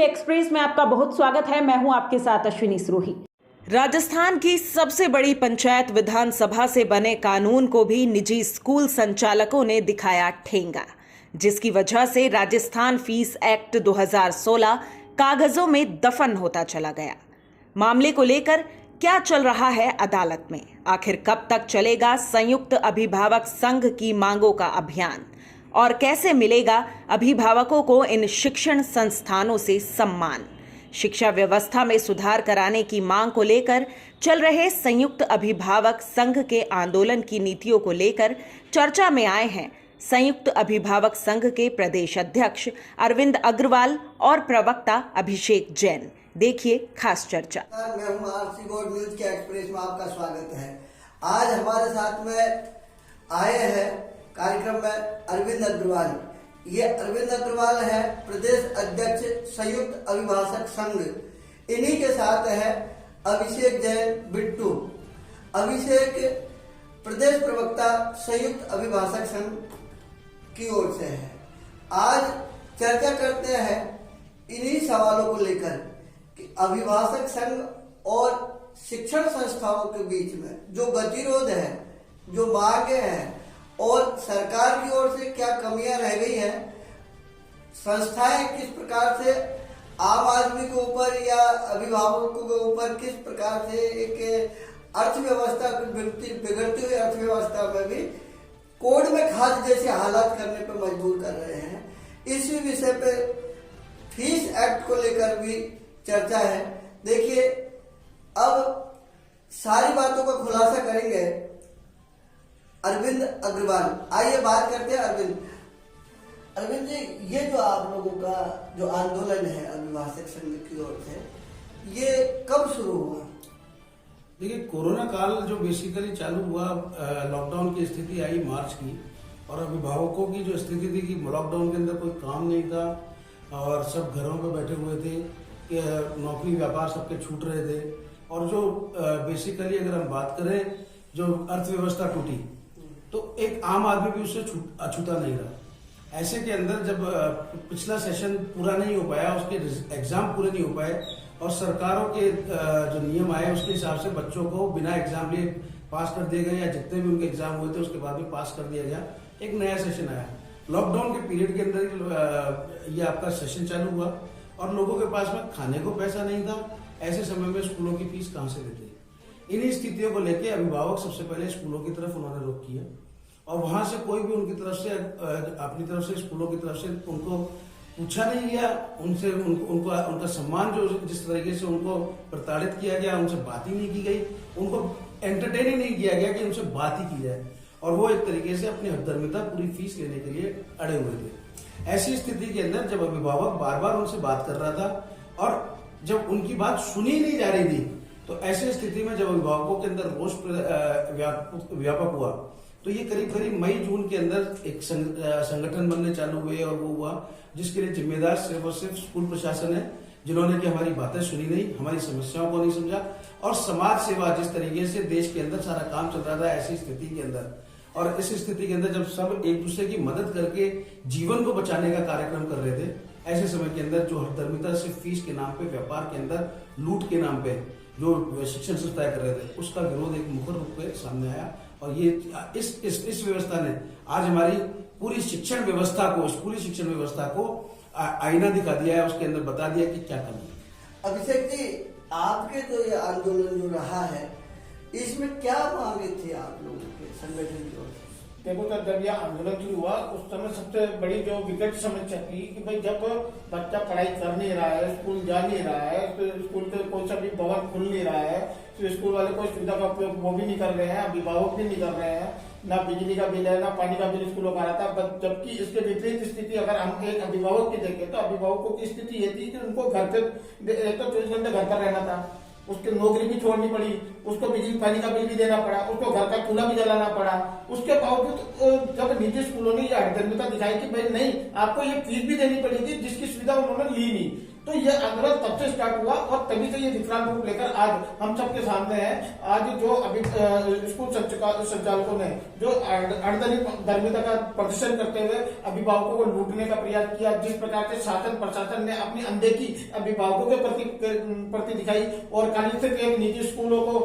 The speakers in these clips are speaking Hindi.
के एक्सप्रेस में आपका बहुत स्वागत है। मैं हूं आपके साथ अश्विनी सरोही। राजस्थान की सबसे बड़ी पंचायत विधानसभा से बने कानून को भी निजी स्कूल संचालकों ने दिखाया ठेंगा, जिसकी वजह से राजस्थान फीस एक्ट 2016 कागजों में दफन होता चला गया। मामले को लेकर क्या चल रहा है अदालत में? आखिर कब तक चलेगा संयुक्त अभिभावक संघ की मांगों का अभियान? और कैसे मिलेगा अभिभावकों को इन शिक्षण संस्थानों से सम्मान? शिक्षा व्यवस्था में सुधार कराने की मांग को लेकर चल रहे संयुक्त अभिभावक संघ के आंदोलन की नीतियों को लेकर चर्चा में आए हैं संयुक्त अभिभावक संघ के प्रदेश अध्यक्ष अरविंद अग्रवाल और प्रवक्ता अभिषेक जैन। देखिए खास चर्चा। मैं हूं आरसी बोर्ड न्यूज के एक्सप्रेस में आपका स्वागत है। आज हमारे साथ में आए हैं कार्यक्रम में अरविंद अग्रवाल। ये अरविंद अग्रवाल है प्रदेश अध्यक्ष संयुक्त अभिभाषक संघ। इन्हीं के साथ है अभिषेक जैन बिट्टू। अभिषेक प्रदेश प्रवक्ता संयुक्त अभिभाषक संघ की ओर से है। आज चर्चा करते हैं इन्हीं सवालों को लेकर कि अभिभाषक संघ और शिक्षण संस्थाओं के बीच में जो गतिरोध है, जो मांगे हैं और सरकार की ओर से क्या कमियां रह गई हैं, संस्थाएं किस प्रकार से आम आदमी के ऊपर या अभिभावकों के ऊपर किस प्रकार से एक अर्थव्यवस्था बिगड़ती हुई अर्थव्यवस्था में भी कोड में खाद जैसे हालात करने पर मजबूर कर रहे हैं। इसी विषय पे फीस एक्ट को लेकर भी चर्चा है। देखिए, अब सारी बातों का खुलासा करेंगे अरविंद अग्रवाल। आइए बात करते हैं अरविंद जी, ये जो आप लोगों का जो आंदोलन है अभिभाषक संघ की ओर से, ये कब शुरू हुआ? देखिए, कोरोना काल जो बेसिकली चालू हुआ, लॉकडाउन की स्थिति आई मार्च की, और अभिभावकों की जो स्थिति थी कि लॉकडाउन के अंदर कोई काम नहीं था और सब घरों पे बैठे हुए थे, नौकरी व्यापार सबके छूट रहे थे, और जो बेसिकली अगर हम बात करें जो अर्थव्यवस्था टूटी तो एक आम आदमी भी उससे अछूता नहीं रहा। ऐसे के अंदर जब पिछला सेशन पूरा नहीं हो पाया, उसके एग्जाम पूरे नहीं हो पाए और सरकारों के जो नियम आए उसके हिसाब से बच्चों को बिना एग्जाम लिए पास कर दिया गया, या जितने भी उनके एग्जाम हुए थे उसके बाद भी पास कर दिया गया। एक नया सेशन आया। लॉकडाउन के पीरियड के अंदर ये आपका सेशन चालू हुआ और लोगों के पास में खाने को पैसा नहीं था। ऐसे समय में स्कूलों की फीस कहां से देते? इन्हीं स्थितियों को लेके अभिभावक सबसे पहले स्कूलों की तरफ उन्होंने रुख किया और वहां से कोई भी उनकी तरफ से अपनी तरफ से स्कूलों की तरफ से उनको पूछा नहीं गया, उनसे उनका सम्मान जो जिस तरीके से उनको प्रताड़ित किया गया, उनसे बात ही नहीं की गई, उनको एंटरटेन ही नहीं किया गया कि उनसे बात ही की जाए, और वो एक तरीके से अपनी हकदर्मिता पूरी फीस लेने के लिए अड़े हुए थे। ऐसी स्थिति के अंदर जब अभिभावक बार बार उनसे बात कर रहा था और जब उनकी बात सुनी नहीं जा रही थी, तो ऐसी स्थिति में जब अभिभावकों के अंदर रोष व्यापक हुआ, तो ये करीब करीब मई जून के अंदर एक संगठन बनने चालू हुए और वो हुआ जिसके लिए जिम्मेदार सिर्फ और सिर्फ स्कूल प्रशासन है, जिन्होंने कि हमारी बातें सुनी नहीं, हमारी समस्याओं को नहीं समझा, और समाज सेवा जिस तरीके से देश के अंदर सारा काम चल रहा था ऐसी स्थिति के अंदर, और इस स्थिति के अंदर जब सब एक दूसरे की मदद करके जीवन को बचाने का कार्यक्रम कर रहे थे, ऐसे समय के अंदर जो हकदर्मिता से फीस के नाम पे, व्यापार के अंदर लूट के नाम पे जो शिक्षण संस्थाएं कर रहे थे, उसका विरोध एक मुखर रूप में सामने आया। और ये इस व्यवस्था ने आज हमारी पूरी शिक्षण व्यवस्था को, स्कूली शिक्षण व्यवस्था को आईना दिखा दिया है, उसके अंदर बता दिया कि क्या करना है। अभिषेक जी, आपके जो ये आंदोलन जो रहा है, इसमें क्या मांगे थे आप लोगों के संगठन की ओर से? देखो, जब यह आंदोलन शुरू हुआ उस समय सबसे बड़ी जो विकट समस्या थी कि भाई जब बच्चा पढ़ाई कर नहीं रहा है, स्कूल जा नहीं रहा है, तो स्कूल के कोई सा भी भवन खुल नहीं रहा है, तो स्कूल वाले कोई सुविधा का उपयोग वो भी नहीं कर रहे हैं, अभिभावक भी नहीं कर रहे हैं, ना बिजली का बिल है ना पानी का बिल स्कूलों का आता है। जबकि इसके विपरीत स्थिति अगर हम एक अभिभावक की देखें तो अभिभावकों की स्थिति ये थी कि उनको घर पे तो 24 घंटे घर पर रहना था, उसकी नौकरी भी छोड़नी पड़ी, उसको बिजली पानी का बिल भी देना पड़ा, उसको घर का चूल्हा भी जलाना पड़ा। उसके बावजूद जब निजी स्कूलों ने यह हकदर्मिता दिखाई कि भाई नहीं, आपको ये फीस भी देनी पड़ेगी, जिसकी सुविधा उन्होंने ली नहीं। तो ये आंदोलन तब से स्टार्ट हुआ और तभी से ये विकराल रूप लेकर आज हम सबके सामने है। आज जो अभी स्कूल संचालकों ने जो अर्धदलित धर्मिता का प्रदर्शन करते हुए अभिभावकों को लूटने का प्रयास किया, जिस प्रकार से शासन प्रशासन ने अपनी अनदेखी अभिभावकों के प्रति दिखाई और कानून से एक निजी स्कूलों को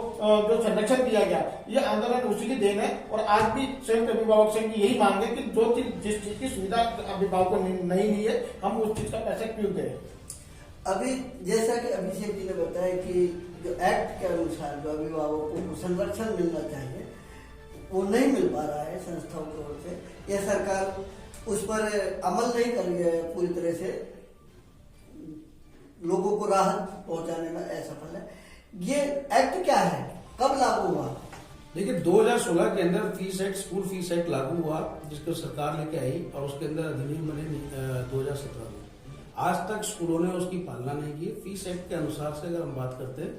जो संरक्षण दिया गया, ये आंदोलन उसी की देन है। और आज भी संयुक्त अभिभावक संघ की यही मांग है कि जो चीज जिस चीज की सुविधा अभिभावकों ने नहीं ली है, हम उस चीज का पैसा क्यों दें। अभी जैसा कि अभिषेक जी ने बताया कि जो एक्ट के अनुसार जो अभिभावकों को संरक्षण मिलना चाहिए वो नहीं मिल पा रहा है संस्थाओं की ओर से, यह सरकार उस पर अमल नहीं कर रही है, पूरी तरह से लोगों को राहत पहुंचाने में असफल है। ये एक्ट क्या है, कब लागू हुआ? देखिए 2016 के अंदर fees act, school fees act लागू हुआ, जिसको सरकार लेके आई और उसके अंदर अधिनियम बने 2017 में। आज तक स्कूलों ने उसकी पालना नहीं की। फीस एक्ट के अनुसार से अगर हम बात करते हैं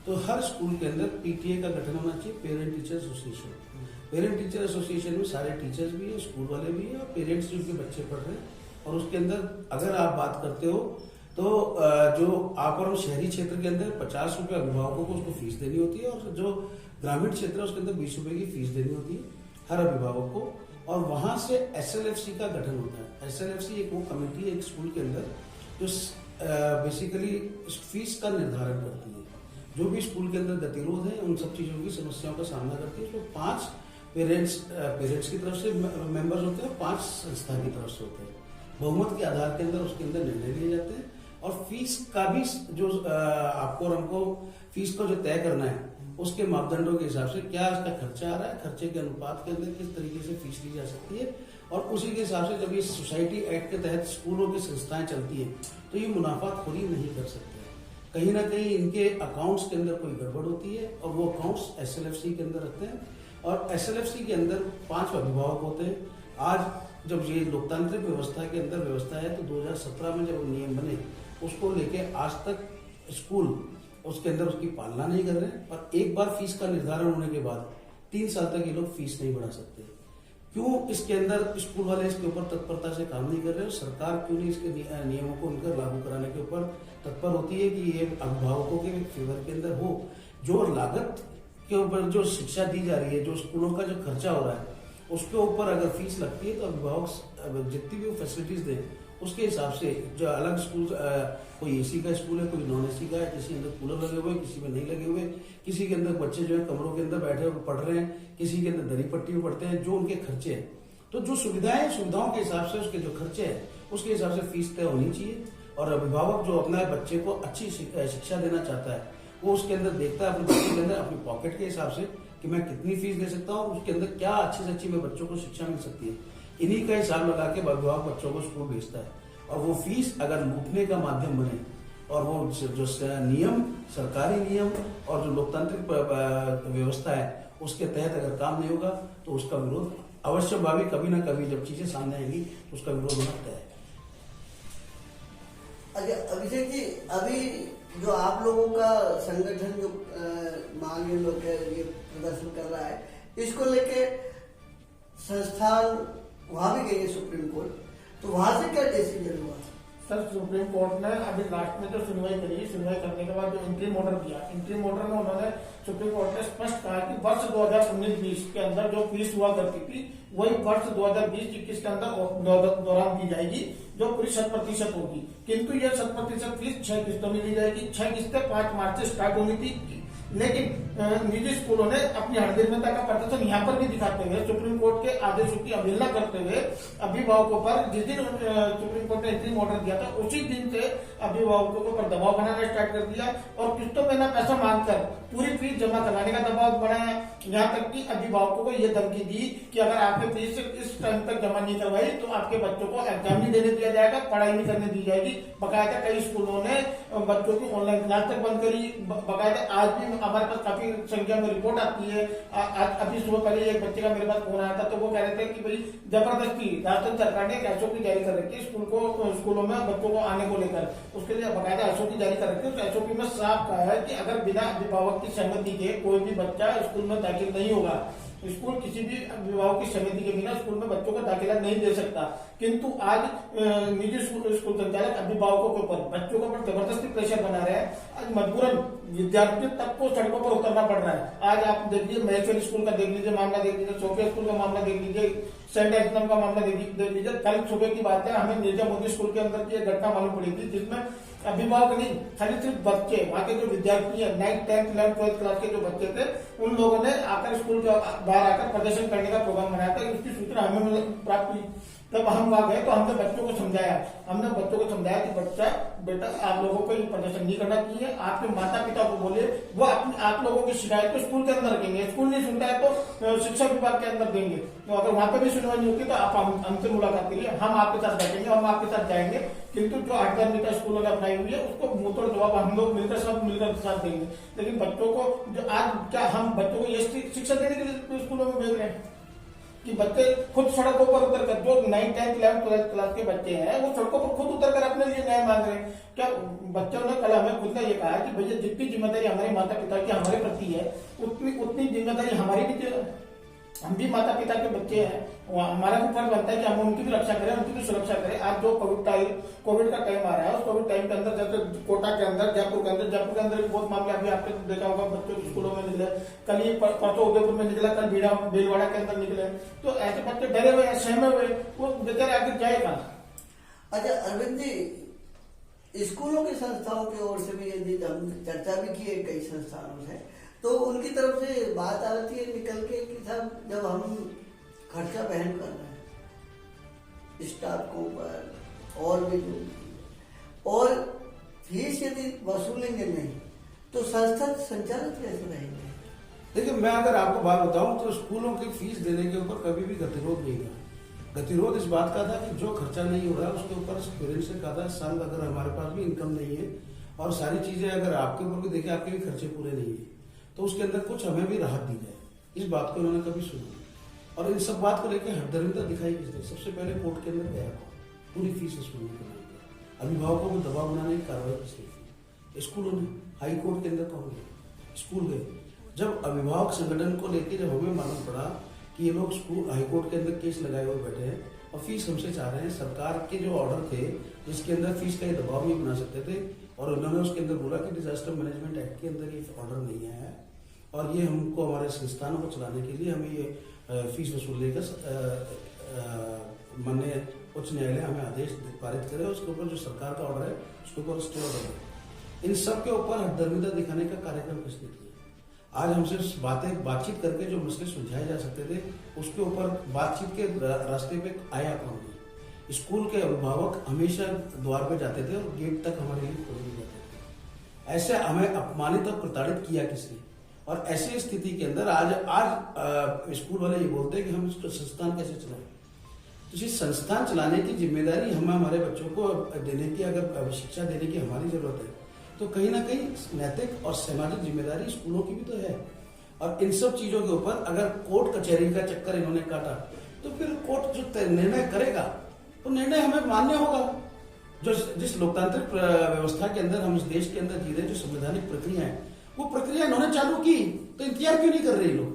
तो हर स्कूल के अंदर पीटीए का गठन होना चाहिए, parent teacher association. Parent teacher association में सारे टीचर्स भी है, स्कूल वाले भी है और पेरेंट्स जिनके बच्चे पढ़ रहे हैं। और उसके अंदर अगर आप बात करते हो तो जो आप और शहरी क्षेत्र के अंदर 50 रुपये अभिभावकों को उसको फीस देनी होती है और जो ग्रामीण क्षेत्र है उसके अंदर 20 रुपये की फीस देनी होती है हर अभिभावक को। और वहां से एसएलएफसी का गठन होता है। एसएलएफसी एक वो कमेटी है एक स्कूल के अंदर जो बेसिकली फीस का निर्धारण करती है। जो भी स्कूल के अंदर गतिरोध है उन सब चीजों की समस्याओं का सामना करती है। उसमें 5 पेरेंट्स की तरफ से मेंबर्स होते हैं, 5 संस्था की तरफ से होते हैं। बहुमत के आधार के अंदर उसके अंदर निर्णय लिए जाते हैं। और फीस का भी जो आपको और हमको फीस को जो तय करना है उसके मापदंडों के हिसाब से क्या उसका खर्चा आ रहा है, खर्चे के अनुपात के अंदर किस तरीके से फीस ली जा सकती है। और उसी के हिसाब से जब ये सोसाइटी एक्ट के तहत स्कूलों की संस्थाएं चलती हैं तो ये मुनाफाखोरी नहीं कर सकते। कहीं ना कहीं इनके अकाउंट्स के अंदर कोई गड़बड़ होती है और वो अकाउंट्स एसएलएफसी के अंदर रखते हैं। और एसएलएफसी के अंदर 5 अभिभावक होते हैं। आज जब ये लोकतांत्रिक व्यवस्था के अंदर व्यवस्था है तो 2017 में जब नियम बने उसको लेके आज तक स्कूल उसके अंदर उसकी पालना नहीं कर रहे हैं। और एक बार फीस का निर्धारण होने के बाद 3 साल तक ये लोग फीस नहीं बढ़ा सकते। क्यों इसके अंदर स्कूल वाले इसके ऊपर तत्परता से काम नहीं कर रहे? सरकार क्यों नहीं इसके नियमों को उनकर लागू कराने के ऊपर तत्पर होती है कि ये अभिभावकों के फेवर के अंदर हो। जो लागत के ऊपर जो शिक्षा दी जा रही है, जो स्कूलों का जो खर्चा हो रहा है उसके ऊपर अगर फीस लगती है तो अभिभावक जितनी भी फैसिलिटीज दें उसके हिसाब से जो अलग स्कूल कोई एसी का स्कूल है, कोई नॉन एसी का है, किसी के अंदर कूलर लगे हुए, किसी में नहीं लगे हुए, किसी के अंदर बच्चे जो है कमरों के अंदर बैठे हुए पढ़ रहे हैं, किसी के अंदर दरी पट्टी में पढ़ते हैं, जो उनके खर्चे हैं। तो जो सुविधाओं के हिसाब से उसके जो खर्चे हैं उसके हिसाब से फीस तय होनी चाहिए। और अभिभावक जो अपना बच्चे को अच्छी शिक्षा देना चाहता है वो उसके अंदर देखता है अपने बच्चे के अंदर अपनी पॉकेट के हिसाब से कि मैं कितनी फीस दे सकता हूँ, उसके अंदर क्या अच्छी से अच्छी में बच्चों को शिक्षा मिल सकती है। इन्हीं का हिसाब लगा के अभिभावक बच्चों को स्कूल भेजता है। और वो फीस अगर लूटने का माध्यम बने और वो जो नियम, सरकारी नियम और जो लोकतांत्रिक व्यवस्था है उसके तहत अगर काम नहीं होगा तो उसका विरोध अवश्य भावी कभी ना कभी जब चीजें सामने आएंगी तो उसका विरोध होना तय है। अभिषेक जी, अभी जो आप लोगों का संगठन जो मांग लोग ये प्रदर्शन कर रहा है, इसको लेके संस्थान वहां भी गई है सुप्रीम कोर्ट, तो वहां से क्या डिसीजन हुआ? सर, सुप्रीम कोर्ट ने अभी लास्ट में जो सुनवाई करी, सुनवाई करने के बाद जो इंट्रीम ऑर्डर दिया, इंट्रीम ऑर्डर में उन्होंने सुप्रीम कोर्ट ने स्पष्ट कहा कि वर्ष 2019-20 के अंदर जो फीस हुआ करती थी वही वर्ष 2020-21 के अंदर दौरान दी जाएगी, जो पूरी 100% होगी। किंतु यह 100% फीस 6 किस्तों में ली जाएगी। 6 किस्तें 5 मार्च से स्टार्ट होनी थी। लेकिन निजी स्कूलों ने अपनी हरदिर्मिता का प्रदर्शन यहाँ पर भी दिखाते हुए सुप्रीम कोर्ट के आदेशों की अवहेलना करते हुए अभिभावकों पर जिस दिन सुप्रीम कोर्ट ने इंट्रीम ऑर्डर दिया था उसी दिन से अभिभावकों को पर दबाव बनाना स्टार्ट कर दिया और किस्तों में ना पैसा मांगकर पूरी फीस जमा कराने का दबाव बनाया। यहाँ तक कि अभिभावकों को यह धमकी दी कि अगर आपने फीस इस टाइम तक जमा नहीं करवाई तो आपके बच्चों को एग्जाम नहीं देने दिया जाएगा, पढ़ाई नहीं करने दी जाएगी। बकायदा कई स्कूलों ने बच्चों की ऑनलाइन क्लास तक बंद करी। बकायदा आज भी हमारे पास काफी संख्या में रिपोर्ट आती है। अभी सुबह पहले एक बच्चे का मेरे पास फोन आया था तो वो कह रहे थे कि भाई जबरदस्ती राजस्थान सरकार ने एक एसओपी जारी कर रखी है स्कूलों में बच्चों को आने को लेकर, उसके लिए बकायदा एसओपी जारी कर रखी है। उस एसओपी में साफ कहा है कि अगर बिना अभिभावक की सहमति के कोई भी बच्चा स्कूल में दाखिल नहीं होगा। स्कूल किसी भी अभिभावक की सहमति के बिना स्कूल में बच्चों को दाखिला नहीं दे सकता। किंतु आज निजी स्कूल संचालक अभिभावकों के ऊपर, बच्चों के ऊपर जबरदस्ती प्रेशर बना रहे हैं। आज मजबूरन विद्यार्थियों तक को सड़कों पर उतरना पड़ रहा है। आज आप देख लीजिए, महेश्वरी स्कूल का देख लीजिए मामला, देख लीजिए सोफिया स्कूल का मामला, देख लीजिए सेंट एग्जाम का मामला देख लीजिए। कल सुबह की बात है, हमें निर्जा मोदी स्कूल के अंदर की एक घटना मालूम पड़ी थी, जिसमें अभिभावक नहीं, खाली सिर्फ बच्चे, वहां के जो विद्यार्थी है 9th 10th 11th 12th class के जो बच्चे थे, उन लोगों ने आकर स्कूल के बाहर आकर प्रदर्शन करने का प्रोग्राम बनाया था। उसकी सूचना हमें प्राप्त हुई। तब हम वहां गए तो हमने बच्चों को समझाया कि बेटा आप लोगों को ये प्रदर्शन नहीं करना चाहिए। आपके माता पिता को बोले, वो आप लोगों की शिकायत को स्कूल के अंदर रखेंगे। स्कूल नहीं सुनता है तो शिक्षा विभाग के अंदर देंगे। तो अगर वहां पे भी सुनवाई नहीं होती तो आप हमसे मुलाकात करिए, हम आपके साथ बैठेंगे, हम आपके साथ जाएंगे। किंतु जो आठगामी स्कूलों ने अपनाई हुई है उसको मुंह तोड़ जवाब हम लोग मिलकर सब मिलकर साथ देंगे। लेकिन बच्चों को जो आज क्या हम बच्चों को ये शिक्षा देने के लिए स्कूलों में भेज रहे हैं कि बच्चे खुद सड़कों पर उतरकर, जो 9th 10th 11th 12th class के बच्चे हैं वो सड़कों पर खुद उतरकर अपने लिए न्याय मांग रहे हैं। क्या बच्चों ने कल हमें खुद ने ये कहा कि भैया जितनी जिम्मेदारी हमारे माता पिता की हमारे प्रति है, उतनी जिम्मेदारी हमारी भी, हम भी माता पिता के बच्चे हैं। हमारा भी फर्ज बनता है कि हम उनकी भी रक्षा करें, उनकी भी सुरक्षा करें। आज जो कोविड का टाइम आ रहा है, उस कोविड टाइम के अंदर जैसे कोटा के अंदर, जयपुर के अंदर बहुत मामले अभी आपने देखा होगा, बच्चों के स्कूलों में निकले। कल ही परसों उदयपुर में निकला, कल भीलवाड़ा के अंदर निकले। तो ऐसे बच्चे डरे हुए, सहमे हुए, वो बेचारे आगे जाएगा। अच्छा अरविंद जी, स्कूलों की संस्थाओं की ओर से भी यदि हम चर्चा भी की है कई संस्थानों से, तो उनकी तरफ से बात आती है निकल के कि साहब जब हम खर्चा वहन कर रहे हैं स्टाफ को ऊपर और भी और फीस यदि वसूलेंगे नहीं तो संस्था संचालित कैसे रहेंगे? देखिए, मैं अगर आपको बात बताऊं तो स्कूलों की फीस देने के ऊपर कभी भी गतिरोध नहीं था। गतिरोध इस बात का था कि जो खर्चा नहीं हो रहा उसके ऊपर पेरेंट्स ने कहा था साल अगर हमारे पास भी इनकम नहीं है और सारी चीजें अगर आपके ऊपर भी देखें आपके भी खर्चे पूरे नहीं है तो उसके अंदर कुछ हमें भी राहत दी जाए। इस बात को इन्होंने कभी सुना और इन सब बात को लेकर हरदरिंदा दिखाई किसने? सबसे पहले कोर्ट के अंदर गया पूरी फीस वसूलने के लिए। अभिभावकों को दबाव बनाने की कार्रवाई किसने की? स्कूलों ने। हाई कोर्ट के अंदर कौन गए? स्कूल गए। जब अभिभावक संगठन को लेकर जब हमें मालूम पड़ा कि ये लोग स्कूल हाई कोर्ट के अंदर केस लगाए हुए बैठे हैं और फीस हमसे चाह रहे हैं, सरकार के जो ऑर्डर थे जिसके अंदर फीस का ये दबाव नहीं बना सकते थे और उन्होंने उसके अंदर बोला कि डिजास्टर मैनेजमेंट एक्ट के अंदर ये ऑर्डर नहीं आया है और ये हमको हमारे संस्थानों को चलाने के लिए हमें ये फीस वसूलने का माननीय उच्च न्यायालय हमें आदेश पारित करे, उसके ऊपर जो सरकार का ऑर्डर है उसके ऊपर स्टे ऑर्डर है। इन सब के ऊपर हरदर्मिता दिखाने का कार्यक्रम किसने किया? आज हमसे बातचीत करके जो मसले सुलझाए जा सकते थे उसके ऊपर बातचीत के रास्ते पे आया कौन? स्कूल के अभिभावक हमेशा द्वार पे जाते थे और गेट तक हमारे लिए खोल दिए जाते थे। ऐसे हमें अपमानित और प्रताड़ित किया किसने? और ऐसी स्थिति के अंदर आज स्कूल वाले ये बोलते हैं कि हम इसको संस्थान कैसे चलाएं। तो इस संस्थान चलाने की जिम्मेदारी हमें हमारे बच्चों को देने की, अगर शिक्षा देने की हमारी जरूरत है तो कहीं ना कहीं नैतिक और सामाजिक जिम्मेदारी स्कूलों की भी तो है। और इन सब चीजों के ऊपर अगर कोर्ट कचहरी का चक्कर इन्होंने काटा तो फिर कोर्ट जो निर्णय करेगा तो निर्णय हमें मान्य होगा। जो जिस लोकतांत्रिक व्यवस्था के अंदर हम इस देश के अंदर जी रहे, जो संवैधानिक प्रक्रिया है वो प्रक्रिया इन्होंने चालू की तो इंतजार क्यों नहीं कर रहे लोग?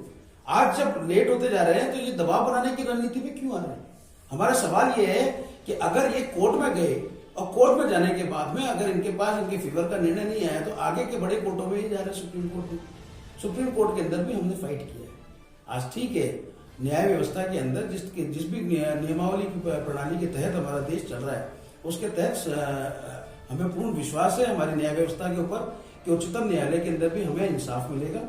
आज जब लेट होते जा रहे हैं तो ये दबाव बनाने की रणनीति में क्यों आ रहे हैं? हमारा सवाल ये है कि अगर ये कोर्ट में गए और कोर्ट में जाने के बाद में अगर इनके पास इनके फेवर का निर्णय नहीं आया तो आगे के बड़े कोर्टों में ही जा रहे, सुप्रीम कोर्ट में। सुप्रीम कोर्ट के अंदर भी हमने फाइट किया है। आज ठीक है, न्याय व्यवस्था के अंदर जिस भी नियमावली की प्रणाली के तहत हमारा देश चल रहा है उसके तहत हमें पूर्ण विश्वास है हमारी न्याय व्यवस्था के ऊपर कि उच्चतम न्यायालय के अंदर भी हमें इंसाफ मिलेगा।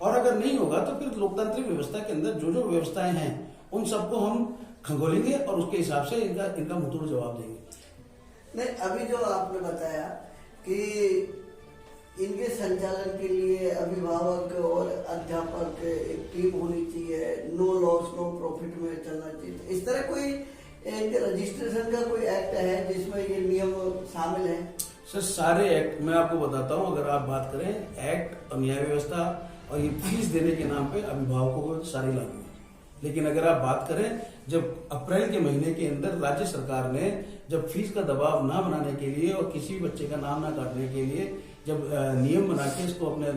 और अगर नहीं होगा तो फिर लोकतांत्रिक व्यवस्था के अंदर जो जो व्यवस्थाएं हैं उन सबको हम खंगोलेंगे और उसके हिसाब से इनका मुंहतोड़ जवाब देंगे। नहीं, अभी जो आपने बताया कि इनके संचालन के लिए अभिभावक और अध्यापक एक टीम होनी चाहिए, नो लॉस नो प्रॉफिट में चलना चाहिए, तो इस तरह कोई इनके रजिस्ट्रेशन का कोई एक्ट है जिसमें ये नियम शामिल है? सर, सारे एक्ट मैं आपको बताता हूँ। अगर आप बात करें एक्ट और न्याय व्यवस्था और ये फीस देने के नाम पे अभिभावकों को सारी लागू है। लेकिन अगर आप बात करें जब अप्रैल के महीने के अंदर राज्य सरकार ने जब फीस का दबाव ना बनाने के लिए और किसी भी बच्चे का नाम ना काटने के लिए जब नियम बना के इसको अपने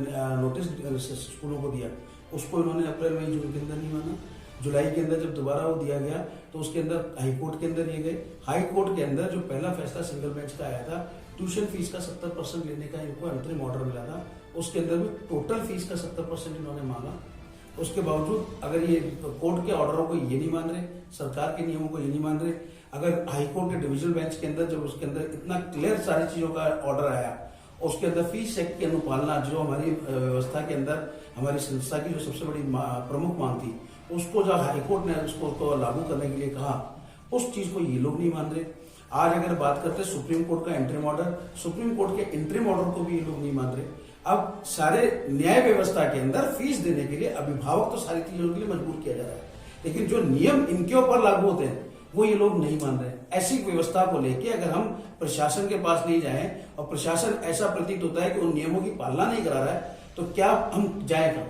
नोटिस स्कूलों को दिया, उसको इन्होंने अप्रैल मई जून के अंदर नहीं माना। जुलाई के अंदर जब दोबारा वो दिया गया तो उसके अंदर हाई कोर्ट के अंदर ये गए। हाई कोर्ट के अंदर जो पहला फैसला सिंगल बेंच का आया था, ट्यूशन फीस का 70% लेने का इनको अंतरिम ऑर्डर मिला था, उसके अंदर भी टोटल फीस का 70% इन्होंने मांगा। उसके बावजूद अगर ये कोर्ट के ऑर्डरों को ये नहीं मान रहे, सरकार के नियमों को ये नहीं मान रहे, अगर हाई कोर्ट के डिविजनल बेंच के अंदर जब उसके अंदर इतना क्लियर सारी चीजों का ऑर्डर आया, उसके अंदर फीस एक्ट की अनुपालना जो हमारी व्यवस्था के अंदर हमारी संस्था की जो सबसे बड़ी प्रमुख मांग थी, उसको जब हाईकोर्ट ने उसको लागू करने के लिए कहा, उस चीज को ये लोग नहीं मान रहे। आज अगर बात करते हैं सुप्रीम कोर्ट का इंटरिम ऑर्डर, सुप्रीम कोर्ट के इंटरिम ऑर्डर को भी ये लोग नहीं मान रहे। अब सारे न्याय व्यवस्था के अंदर फीस देने के लिए अभिभावक तो सारी चीजों के लिए मजबूर किया जा रहा है, लेकिन जो नियम इनके ऊपर लागू होते हैं वो ये लोग नहीं मान रहे। ऐसी व्यवस्था को लेके अगर हम प्रशासन के पास नहीं जाएं और प्रशासन ऐसा प्रतीत होता है कि उन नियमों की पालना नहीं करा रहा है, तो क्या हम जाएगा?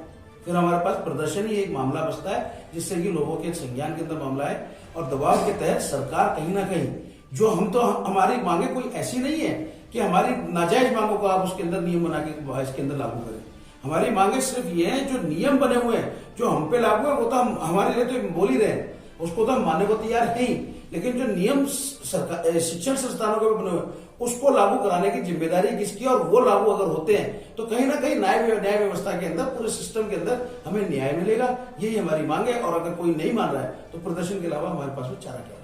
फिर हमारे पास प्रदर्शन ही एक मामला बचता है, जिससे कि लोगों के संज्ञान के अंदर मामला है और दबाव के तहत सरकार कहीं ना कहीं जो हमारी मांगे कोई ऐसी नहीं है कि हमारी नाजायज मांगों को आप उसके अंदर नियम बना के इसके अंदर लागू करें। हमारी मांगे सिर्फ ये है जो नियम बने हुए हैं, जो हम पे लागू है वो तो हम हमारे लिए तो बोल ही रहे हैं, उसको तो हम मानने को तैयार है ही, लेकिन जो नियम शिक्षण संस्थानों के बने हुए उसको लागू कराने की जिम्मेदारी किसकी? और वो लागू अगर होते हैं तो कहीं ना कहीं न्याय व्यवस्था के अंदर, पूरे सिस्टम के अंदर हमें न्याय मिलेगा। यही हमारी मांग है और अगर कोई नहीं मान रहा है तो प्रदर्शन के अलावा हमारे पास में चारा क्या है।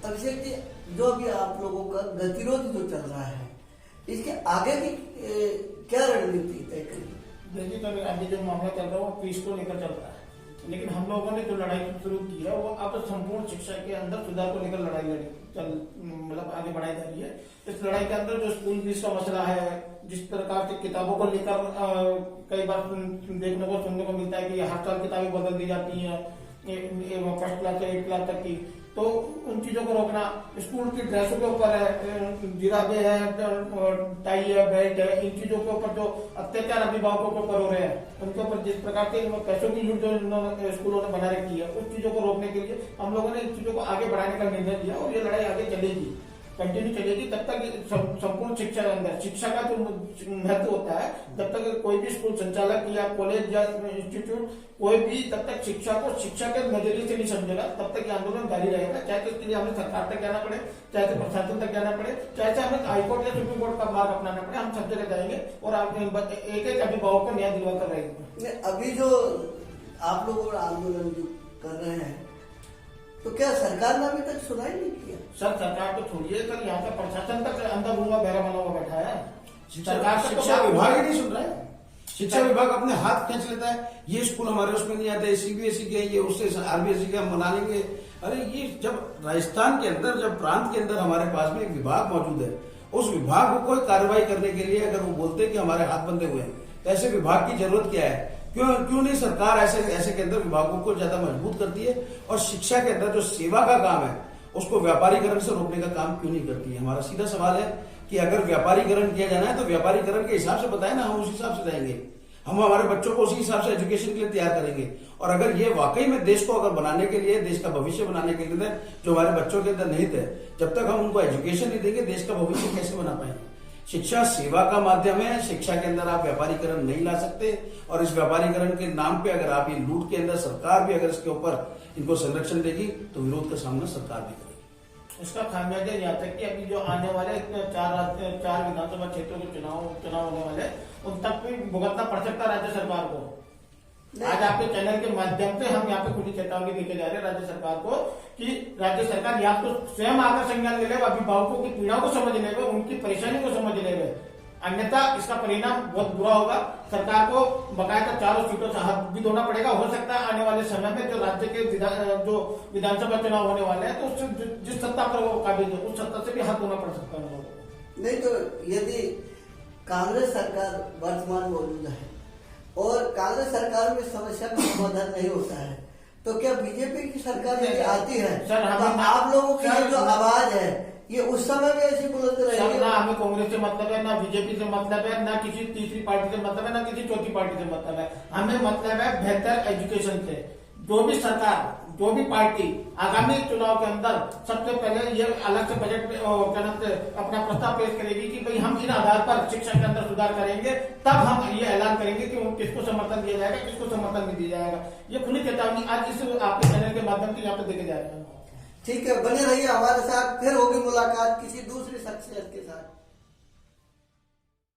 अभिषेक जी, जो अभी आप लोगों का गतिरोध जो चल रहा है, इसके आगे की क्या रणनीति तय करी? देखिए, तो अभी जो मामला चल रहा है वो फीस को लेकर चल रहा है, लेकिन हम लोगों ने जो लड़ाई शुरू की है वो अब संपूर्ण शिक्षा के अंदर सुधार को लेकर लड़ाई मतलब आगे बढ़ाई जा रही है। इस लड़ाई के अंदर जो स्कूल फीस का मसला है, जिस प्रकार से किताबों को लेकर कई बार देखने को सुनने को मिलता है कि हर साल किताबें बदल दी जाती हैं फर्स्ट क्लास से 8 क्लास तक की, तो उन चीजों को रोकना। स्कूल की ड्रेसों के ऊपर है, जिराबे है, टाई है, बेल्ट है, इन चीजों के ऊपर जो अत्याचार अभिभावकों के ऊपर हो रहे हैं, उनके ऊपर जिस प्रकार के पैसों की लूट जो स्कूलों ने बना रखी है, उस चीजों को रोकने के लिए हम लोगों ने इन चीजों को आगे बढ़ाने का निर्णय लिया और ये लड़ाई आगे चलेगी, कंटिन्यू चलेगी तब तक संपूर्ण शिक्षा के अंदर शिक्षा का जो महत्व होता है, जब तक कोई भी स्कूल संचालक या कॉलेज या इंस्टीट्यूट कोई भी तब तक शिक्षा को शिक्षा के नजरिए से नहीं समझेगा, तब तक ये आंदोलन जारी रहेगा। चाहे तो इसके लिए हमें सरकार तक जाना पड़े, चाहे तो प्रशासन तक जाना पड़े, चाहे हमें हाईकोर्ट या सुप्रीम कोर्ट का मार्ग अपनाना पड़े, हम सब जगह जाएंगे और एक एक अभिभावक को न्याय दिलवा कर रहेंगे। अभी जो आप लोग आंदोलन जो कर रहे हैं, तो क्या सरकार ने अभी तक सुनाई नहीं किया? सर, सरकार को छोड़िए, सर यहाँ का प्रशासन तक अंधा गुंगा बहरा बना हुआ बैठा है। सरकार शिक्षा विभाग ही नहीं सुन रहा है। शिक्षा विभाग अपने हाथ खींच लेता है, ये स्कूल हमारे उसमें नहीं आते, सीबीएसई के, ये उससे आरबीएसई के हम बना लेंगे। अरे ये जब राजस्थान के अंदर, जब प्रांत के अंदर हमारे पास में एक विभाग मौजूद है, उस विभाग को कोई कार्रवाई करने के लिए अगर वो बोलते हैं कि हमारे हाथ बंधे हुए हैं, तो ऐसे विभाग की जरूरत क्या है? क्यों नहीं सरकार ऐसे के अंदर विभागों को ज्यादा मजबूत करती है और शिक्षा के अंदर जो सेवा का काम है उसको व्यापारीकरण से रोकने का काम क्यों नहीं करती है? हमारा सीधा सवाल है कि अगर व्यापारीकरण किया जाना है तो व्यापारीकरण के हिसाब से बताए ना, हम उस हिसाब से जाएंगे, हम हमारे बच्चों को उसी हिसाब से एजुकेशन के लिए तैयार करेंगे। और अगर ये वाकई में देश को अगर बनाने के लिए, देश का भविष्य बनाने के लिए जो हमारे बच्चों के अंदर निहित है, जब तक हम उनको एजुकेशन नहीं देंगे देश का भविष्य कैसे बना पाएंगे? शिक्षा सेवा का माध्यम है, शिक्षा के अंदर आप व्यापारीकरण नहीं ला सकते। और इस व्यापारीकरण के नाम पे अगर आप ये लूट के अंदर सरकार भी अगर इसके ऊपर इनको संरक्षण देगी तो विरोध का सामना सरकार भी करेगी। इसका खामियाजा यहाँ तक कि अभी जो आने वाले 4 विधानसभा क्षेत्रों के चुनाव होने वाले, उन तक भी भुगतना पड़ सकता राज्य सरकार को। आज आपके चैनल के माध्यम से हम यहाँ पे खुली चेतावनी देके जा रहे हैं राज्य सरकार को कि राज्य सरकार या तो स्वयं आकर संज्ञान ले ले, अभिभावकों की पीड़ाओं को समझ ले, उनकी परेशानी को समझ ले, अन्यथा इसका परिणाम बहुत बुरा होगा। सरकार को बकायदा 4 सीटों से हाथ भी धोना पड़ेगा। हो सकता है आने वाले समय में जो राज्य के जो विधानसभा चुनाव होने वाले हैं, तो उससे जिस सत्ता पर वो काबिज है उस सत्ता से भी हाथ धोना पड़ सकता है। नहीं तो यदि कांग्रेस सरकार वर्तमान मौजूद है और कांग्रेस सरकार में समस्या का समाधान नहीं होता है, तो क्या बीजेपी की सरकार यदि आती है सर, तो आप लोगों की जो आवाज है ये उस समय भी ऐसी बुलंद रहेगी? ना हमें कांग्रेस से मतलब है, ना बीजेपी से मतलब है, ना किसी तीसरी पार्टी से मतलब है, ना किसी चौथी पार्टी से मतलब है। हमें मतलब है बेहतर एजुकेशन से, जो भी सरकार, जो भी पार्टी आगामी चुनाव के अंदर सबसे पहले ये अलग से बजट क्या नाम से अपना प्रस्ताव पेश करेगी कि भाई हम इन आधार पर शिक्षा के अंदर सुधार करेंगे, तब हम ये ऐलान करेंगे कि किसको समर्थन दिया जाएगा, किसको समर्थन नहीं दिया जाएगा। ये खुली चेतावनी आज इस आपके चैनल के माध्यम से यहाँ पे देखे जा रहे हैं। ठीक है, बने रहिए हमारे साथ, फिर होगी मुलाकात किसी दूसरी शख्सियत के साथ।